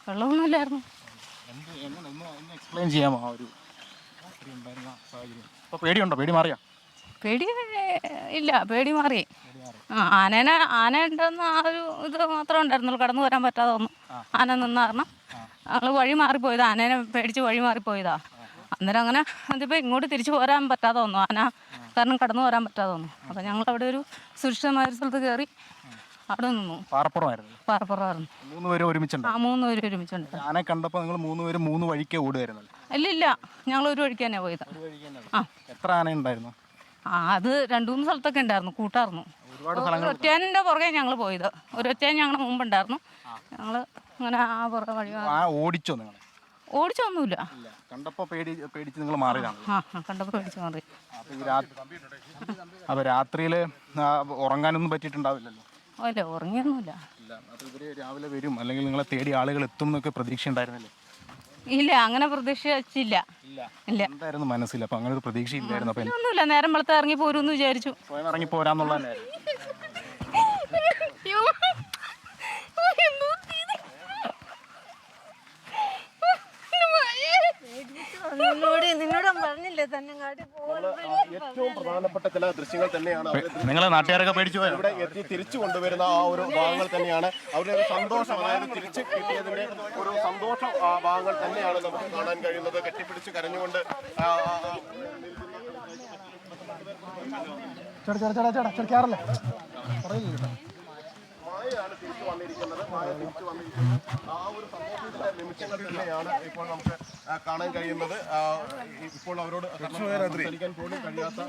വെള്ളമൊന്നുമില്ലായിരുന്നു. Explain ചെയ്യാമോ ആ ഒരു സാഹചര്യം? ഇപ്പോൾ പേടിയുണ്ടോ? പേടി മാറിയോ? പേടി ഇല്ല, പേടി മാറി. ആന ഉണ്ടെന്ന് ആ ഒരു ഇത് മാത്രമേ ഉണ്ടായിരുന്നുള്ളൂ. കടന്നു വരാൻ പറ്റാതെ വന്നു. ആന നിന്ന കാരണം ഞങ്ങൾ വഴി മാറിപ്പോയതാ. ആനേനെ പേടിച്ച് വഴി മാറിപ്പോയതാ. അന്നേരം അങ്ങനെ അതിപ്പോൾ ഇങ്ങോട്ട് തിരിച്ചു പോരാൻ പറ്റാതെ വന്നു. ആന കാരണം കടന്നു വരാൻ പറ്റാതെ വന്നു. അപ്പോൾ ഞങ്ങൾ അവിടെ ഒരു സുരക്ഷിതമായ സ്ഥലത്ത് കയറി അവിടെ നിന്നു. പാറപ്പുറമായിരുന്നു. 3 പേരും ഒരുമിച്ചുണ്ട്. 3 പേരും ഒരുമിച്ചുണ്ട്. ആനെ കണ്ടപ്പോൾ നിങ്ങൾ 3 പേരും 3 വഴിക്ക് ഓടുമായിരുന്നു? ഇല്ല, ഞങ്ങൾ ഒരു വഴിക്ക് തന്നെ പോയത്. എത്ര ആന ഉണ്ടായിരുന്നു? അത് 2-3 സ്ഥലത്തൊക്കെ ഉണ്ടായിരുന്നു, കൂട്ടായിരുന്നു. ഒറ്റേൻ്റെ പുറകെ ഞങ്ങൾ പോയത്. ഒരൊറ്റേൻ ഞങ്ങളുടെ മുമ്പുണ്ടായിരുന്നു. ഞങ്ങൾ അങ്ങനെ ആ പുറകെ വഴി ഓടിച്ചോ? നിങ്ങൾ ഓടിച്ചൊന്നുമില്ല. കണ്ടപ്പോൾ പേടിച്ച് നിങ്ങൾ മാറിയതാണ്? കണ്ടപ്പോൾ പേടിച്ച് മാറി. അപ്പോൾ രാത്രിയിൽ ഉറങ്ങാനൊന്നും പറ്റിയിട്ടുണ്ടാവില്ലല്ലോ? അല്ല, ഉറങ്ങിയൊന്നുമില്ല. ഇവര് രാവിലെ വരും അല്ലെങ്കിൽ നിങ്ങളെ തേടി ആളുകൾ എത്തും എന്നൊക്കെ പ്രതീക്ഷ ഉണ്ടായിരുന്നില്ലേ? ഇല്ല, അങ്ങനെ പ്രതീക്ഷിച്ചില്ല. ഇല്ല. എന്തായിരുന്നു മനസ്സിൽ? അപ്പോൾ അങ്ങനെ ഒരു പ്രതീക്ഷ ഇല്ലായിരുന്നു? അപ്പോൾ ഒന്നുമില്ല, നേരം വെളുത്ത് ഇറങ്ങി പോരുമെന്ന് വിചാരിച്ചു. സ്വയം ഇറങ്ങി പോരാന്നുള്ളത്. ഏറ്റവും പ്രധാനപ്പെട്ട ചില ദൃശ്യങ്ങൾ തന്നെയാണ് നിങ്ങളെ നാട്ടുകാരൊക്കെ പേടിച്ചു പോയോ? ഇവിടെ എത്തി തിരിച്ചു കൊണ്ടുവരുന്ന ആ ഒരു ഭാഗങ്ങൾ തന്നെയാണ് അവരുടെ ഒരു സന്തോഷം, അതായത് തിരിച്ച് കിട്ടിയതിന്റെ ഒരു സന്തോഷ ഭാഗങ്ങൾ തന്നെയാണ് നമുക്ക് കാണാൻ കഴിയുന്നത്. കെട്ടിപ്പിടിച്ച് കരഞ്ഞുകൊണ്ട് മായയാണ് തിരിച്ചു വന്നിരിക്കുന്നത്. ആ ഒരു സന്തോഷത്തിന്റെ നിമിഷങ്ങൾ തന്നെയാണ് ഇപ്പോൾ നമുക്ക് കാണാൻ കഴിയുന്നത്. ഇപ്പോൾ അവരോട് സംസാരിക്കാൻ പോലും കഴിയാത്ത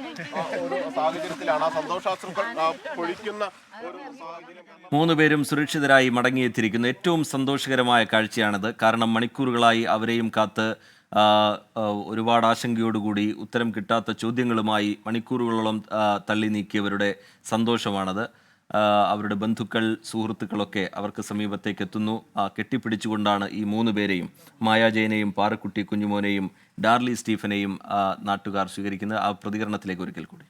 ഒരു സാഹചര്യത്തിലാണ് ആ സന്തോഷാശ്രുക്കൾ പൊഴിക്കുന്ന ഒരു സാഹചര്യം. 3 പേരും സുരക്ഷിതരായി മടങ്ങിയെത്തിയിരിക്കുന്നു. ഏറ്റവും സന്തോഷകരമായ കാഴ്ചയാണിത്. കാരണം മണിക്കൂറുകളായി അവരെയും കാത്ത് ഒരുപാട് ആശങ്കയോടുകൂടി ഉത്തരം കിട്ടാത്ത ചോദ്യങ്ങളുമായി മണിക്കൂറുകളോളം തള്ളി നീക്കിയവരുടെ സന്തോഷമാണത്. അവരുടെ ബന്ധുക്കൾ, സുഹൃത്തുക്കളൊക്കെ അവർക്ക് സമീപത്തേക്ക് എത്തുന്നു. കെട്ടിപ്പിടിച്ചുകൊണ്ടാണ് ഈ 3 പേരെയും, മായ ജയനെയും പാറക്കുട്ടി കുഞ്ഞുമോനെയും ഡാർലി സ്റ്റീഫനെയും നാട്ടുകാർ സ്വീകരിക്കുന്നത്. ആ പ്രതികരണത്തിലേക്ക് ഒരിക്കൽ കൂടി.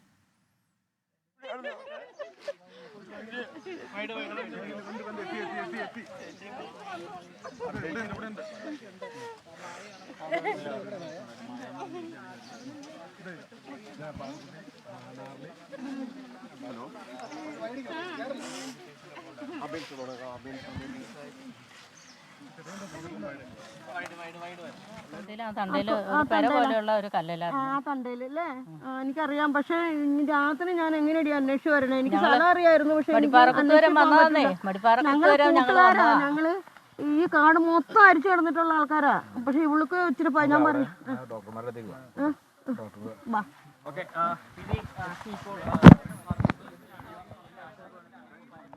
എനിക്കറിയാം. പക്ഷെ രാത്രി ഞാൻ എങ്ങനെയാ അന്വേഷിച്ചു വരണേ? എനിക്ക് സ്ഥലം അറിയായിരുന്നു. പക്ഷെ ഞങ്ങള് ഈ കാട് മൊത്തം അരിച്ചു കിടന്നിട്ടുള്ള ആൾക്കാരാ. പക്ഷെ ഇവൾക്ക് ഇച്ചിരി ഞാൻ പറഞ്ഞു.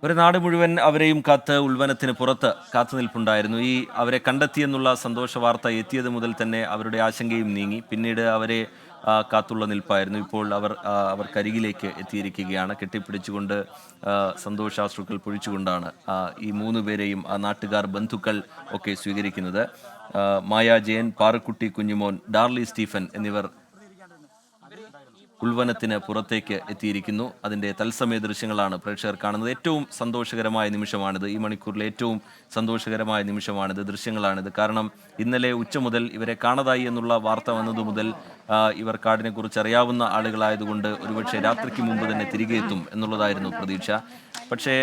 ഒരു നാട് മുഴുവൻ അവരെയും കാത്ത് ഉൾവനത്തിന് പുറത്ത് കാത്തുനിൽപ്പുണ്ടായിരുന്നു. ഈ അവരെ കണ്ടെത്തിയെന്നുള്ള സന്തോഷ വാർത്ത എത്തിയത് മുതൽ തന്നെ അവരുടെ ആശങ്കയും നീങ്ങി. പിന്നീട് അവരെ കാത്തുള്ള നിൽപ്പായിരുന്നു. ഇപ്പോൾ അവർ കരികിലേക്ക് എത്തിയിരിക്കുകയാണ്. കെട്ടിപ്പിടിച്ചുകൊണ്ട് സന്തോഷാശ്രുക്കൾ പൊഴിച്ചുകൊണ്ടാണ് ഈ 3 പേരെയും നാട്ടുകാർ, ബന്ധുക്കൾ ഒക്കെ സ്വീകരിക്കുന്നത്. മായ ജയൻ, പാറക്കുട്ടി കുഞ്ഞുമോൻ, ഡാർലി സ്റ്റീഫൻ എന്നിവർ ഉൾവനത്തിന് പുറത്തേക്ക് എത്തിയിരിക്കുന്നു. അതിൻ്റെ തത്സമയ ദൃശ്യങ്ങളാണ് പ്രേക്ഷകർ കാണുന്നത്. ഏറ്റവും സന്തോഷകരമായ നിമിഷമാണിത്. ഈ മണിക്കൂറിലെ ഏറ്റവും സന്തോഷകരമായ നിമിഷമാണിത്, ദൃശ്യങ്ങളാണിത്. കാരണം ഇന്നലെ ഉച്ച മുതൽ ഇവരെ കാണാതായി എന്നുള്ള വാർത്ത വന്നതു മുതൽ ഇവർ കാടിനെക്കുറിച്ച് അറിയാവുന്ന ആളുകളായതുകൊണ്ട് ഒരുപക്ഷെ രാത്രിക്ക് മുമ്പ് തന്നെ തിരികെ എത്തും എന്നുള്ളതായിരുന്നു പ്രതീക്ഷ. പക്ഷേ